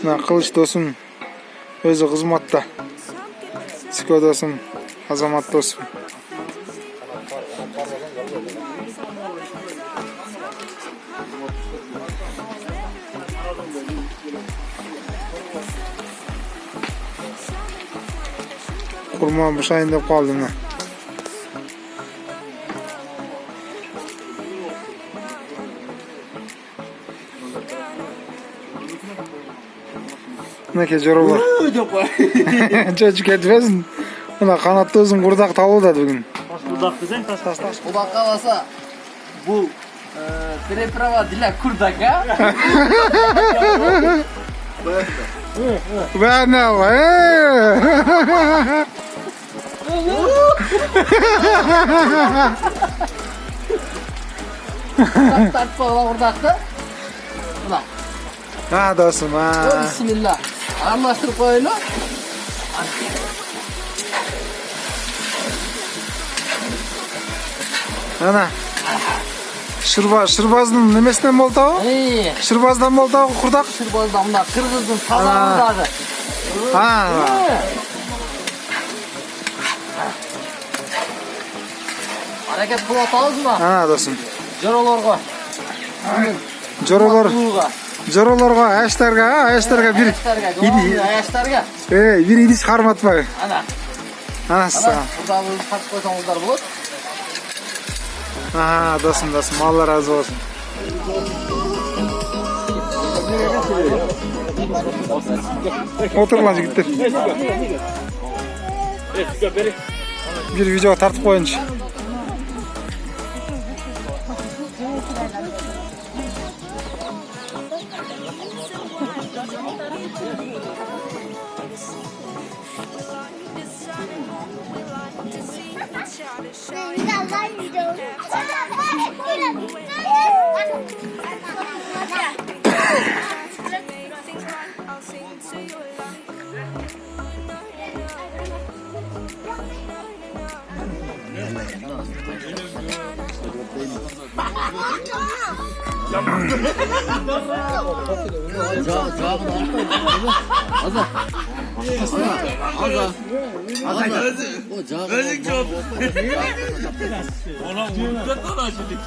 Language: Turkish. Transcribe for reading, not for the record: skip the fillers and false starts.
Mına Kılıç dosum özü kızmatda. Siko dosum Azamat dosum. Kurma bışayın dep kaldım mı? Ne jorolar. Çocuk etmesin. Buna kanatlı uzun kurdak tavuğu bugün. Taş kurdak desen taş. Ulan kalasa bu preprava dile kurdak ha. Ben ne var? Tartma ulan kurdakta. Ulan. Ha dostum ha. Bismillah. Anlaştırıp koyun. Ana. Şırbazın nemesinden bol tavuğu? Şırbazdan bol tavuğu kurdak. Şırbazdan da Kırgız'ın pazarındadı. Ha. Hareket kılatalım mı? Ha dostum. Jorolar koy. Jorolarga, ayaşlarga bir Ayaşlarga. bir idiş karmatma. Ana. Ha sağ. Burada bunu takip koysanızlar bulur. Ha dostum Allah razı olsun. Otur lan gittir. Bir video tartıp koyunca. Ona vurdu da şimdi.